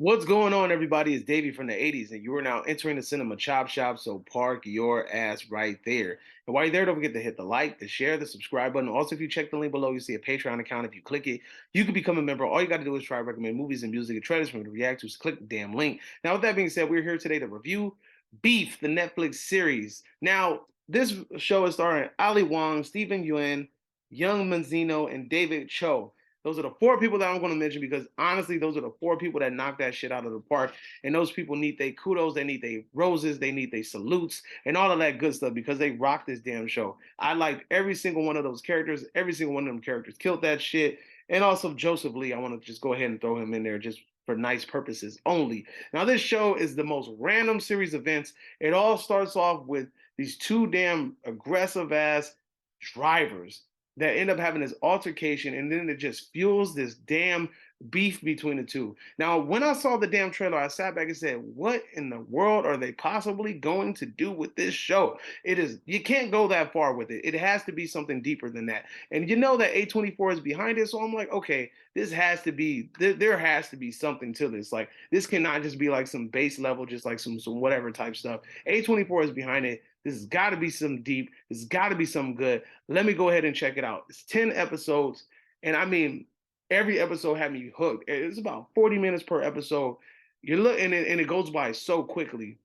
What's going on, everybody? It's Davey from the 80s, and you are now entering the Cinema Chop Shop, so park your ass right there. And while you're there, don't forget to hit the like, the share, the subscribe button. Also, if you check the link below, you see a Patreon account. If you click it, you can become a member. All you got to do is try to recommend movies and music and trailers for me to react to. So click the damn link. Now, with that being said, we're here today to review Beef, the Netflix series. Now, this show is starring Ali Wong, Stephen Yuen, Young Manzino, and David Cho. Those are the four people that I'm going to mention because honestly, those are the four people that knock that shit out of the park. And those people need their kudos, they need their roses, they need their salutes, and all of that good stuff because they rock this damn show. I liked every single one of those characters. Every single one of them characters killed that shit. And also Joseph Lee, I want to just go ahead and throw him in there just for nice purposes only. Now, this show is the most random series of events. It all starts off with these two damn aggressive ass drivers that end up having this altercation, and then it just fuels this damn beef between the two. Now, when I saw the damn trailer, I sat back and said, "What in the world are they possibly going to do with this show?" It is you can't go that far with it. It has to be something deeper than that. And you know that A24 is behind it, so I'm like, okay, this has to be there has to be something to this. Like this cannot just be like some base level, just like some whatever type stuff. A24 is behind it. This has got to be some deep. This has got to be something good. Let me go ahead and check it out. It's 10 episodes. And I mean, every episode had me hooked. It's about 40 minutes per episode. You're looking and it goes by so quickly.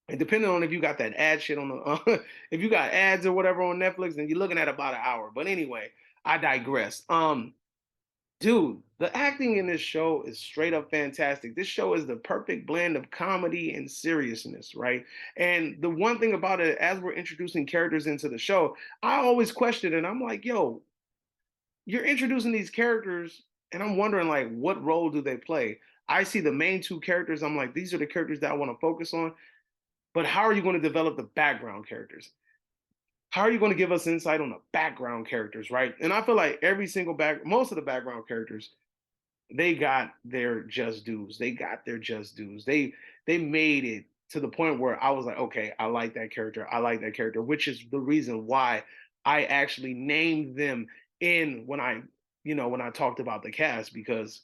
And depending on if you got that ad shit on the, if you got ads or whatever on Netflix, then you're looking at about an hour. But anyway, I digress. Dude, the acting in this show is straight up fantastic. This show is the perfect blend of comedy and seriousness, right? And the one thing about it, as we're introducing characters into the show, I always question it. I'm like, yo, you're introducing these characters, and I'm wondering, like, what role do they play? I see the main two characters. I'm like, these are the characters that I want to focus on. But how are you going to develop the background characters? How are you going to give us insight on the background characters, right? And I feel like most of the background characters they got their just dues. They got their just dues. They made it to the point where I was like, okay, I like that character. I like that character, which is the reason why I actually named them in when I talked about the cast because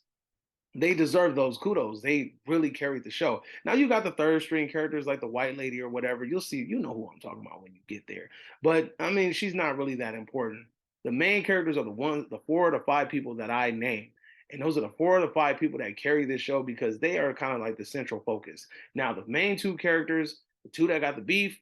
they deserve those kudos. They really carried the show. Now you got the third string characters like the white lady or whatever. You'll see, you know who I'm talking about when you get there. But I mean, she's not really that important. The main characters are the 4 to 5 people that I name. And those are the 4 to 5 people that carry this show because they are kind of like the central focus. Now, the main two characters, the two that got the beef,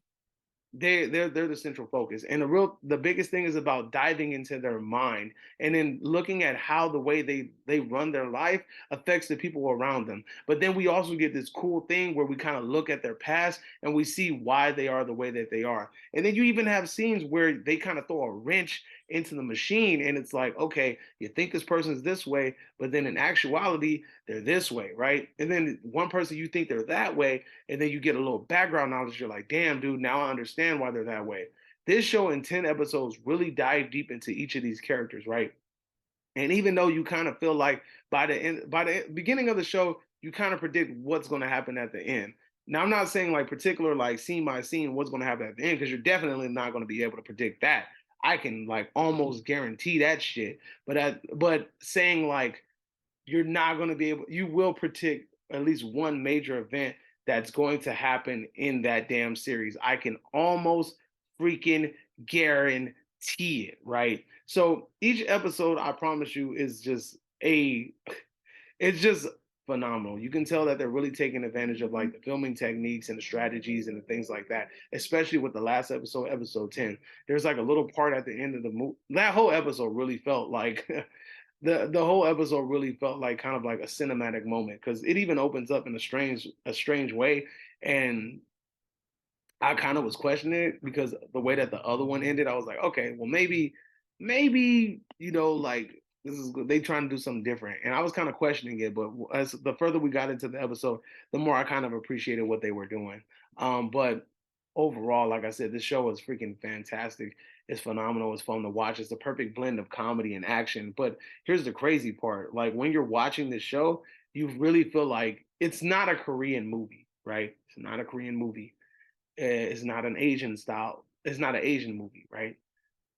they're the central focus, and the biggest thing is about diving into their mind and then looking at how the way they run their life affects the people around them. But then we also get this cool thing where we kind of look at their past and we see why they are the way that they are. And then you even have scenes where they kind of throw a wrench into the machine, and it's like, okay, you think this person's this way, but then in actuality they're this way, right? And then one person you think they're that way, and then you get a little background knowledge. You're like, damn, dude, now I understand why they're that way. This show in 10 episodes really dive deep into each of these characters, right? And even though you kind of feel like by the beginning of the show, you kind of predict what's going to happen at the end. Now, I'm not saying like particular, like scene by scene, what's going to happen at the end, because you're definitely not going to be able to predict that. I can like almost guarantee that shit. But saying like you're not going to be able, you will predict at least one major event that's going to happen in that damn series. I can almost freaking guarantee it, right? So each episode, I promise you, is just it's just phenomenal. You can tell that they're really taking advantage of like the filming techniques and the strategies and the things like that, especially with the last episode, episode 10. There's like a little part at the end of the movie. That whole episode really felt like the whole episode really felt like kind of like a cinematic moment because it even opens up in a strange way. And I kind of was questioning it because the way that the other one ended, I was like, okay, well maybe like this is good. They trying to do something different, and I was kind of questioning it. But as the further we got into the episode, the more I kind of appreciated what they were doing. But overall, like I said, this show is freaking fantastic. It's phenomenal. It's fun to watch. It's the perfect blend of comedy and action. But here's the crazy part: like when you're watching this show, you really feel like it's not a Korean movie, right? It's not a Korean movie. It's not an Asian style. It's not an Asian movie, right?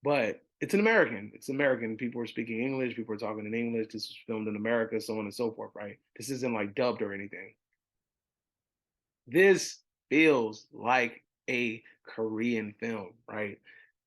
but it's an American. It's American. People are speaking English. People are talking in English. This was filmed in America, so on and so forth, right? This isn't like dubbed or anything. This feels like a Korean film, right?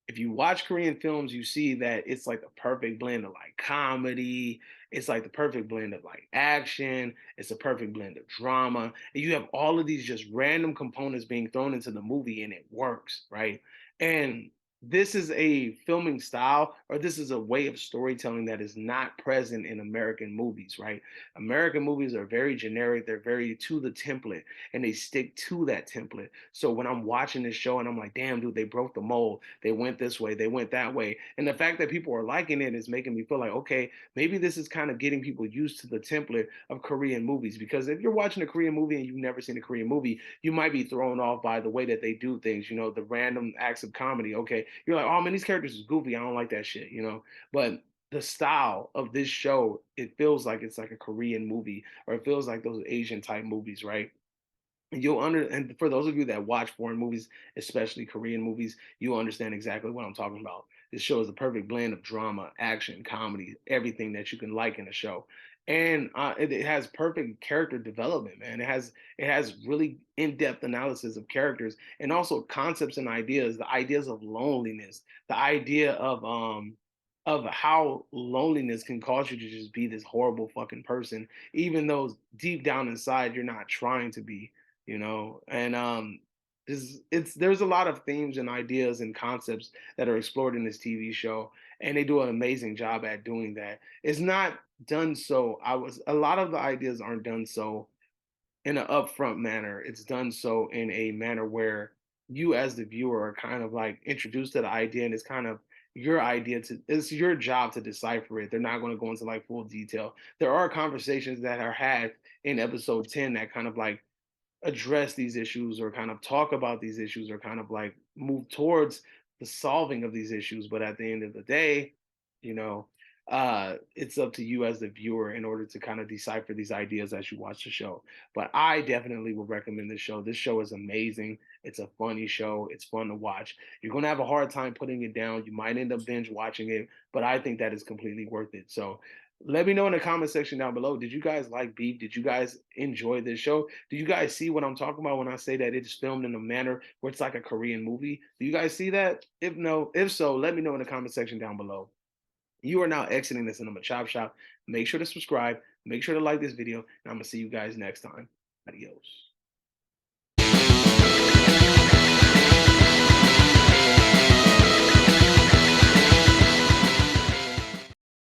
If you watch Korean films, you see that it's like the perfect blend of like comedy. It's like the perfect blend of like action. It's a perfect blend of drama. And you have all of these just random components being thrown into the movie and it works, right? And this is a filming style or this is a way of storytelling that is not present in American movies, right? American movies are very generic, they're very to the template and they stick to that template. So when I'm watching this show and I'm like, damn, dude, they broke the mold. They went this way, they went that way. And the fact that people are liking it is making me feel like, okay, maybe this is kind of getting people used to the template of Korean movies. Because if you're watching a Korean movie and you've never seen a Korean movie, you might be thrown off by the way that they do things, the random acts of comedy. Okay. You're like, oh man, these characters is goofy. I don't like that shit. But the style of this show, it feels like it's like a Korean movie, or it feels like those Asian type movies, right? And for those of you that watch foreign movies, especially Korean movies, you understand exactly what I'm talking about. This show is a perfect blend of drama, action, comedy, everything that you can like in a show. And it has perfect character development, man. It has really in-depth analysis of characters and also concepts and ideas, the ideas of loneliness, the idea of how loneliness can cause you to just be this horrible fucking person, even though deep down inside you're not trying to be. And there's a lot of themes and ideas and concepts that are explored in this TV show, and they do an amazing job at doing that. It's not done so I was a lot of the ideas aren't done so in an upfront manner. It's done so in a manner where you as the viewer are kind of like introduced to the idea, and it's kind of it's your job to decipher it. They're not going to go into like full detail. There are conversations that are had in episode 10 that kind of like address these issues or kind of talk about these issues or kind of like move towards the solving of these issues. But at the end of the day, you know, it's up to you as the viewer in order to kind of decipher these ideas as you watch the show. But I definitely would recommend this show. This show is amazing. It's a funny show. It's fun to watch. You're gonna have a hard time putting it down. You might end up binge watching it, but I think that is completely worth it. So let me know in the comment section down below. Did you guys like Beef? Did you guys enjoy this show? Do you guys see what I'm talking about when I say that it's filmed in a manner where it's like a Korean movie? Do you guys see that? If so, let me know in the comment section down below. You are now exiting the Cinema Chop Shop. Make sure to subscribe. Make sure to like this video. And I'm going to see you guys next time. Adios.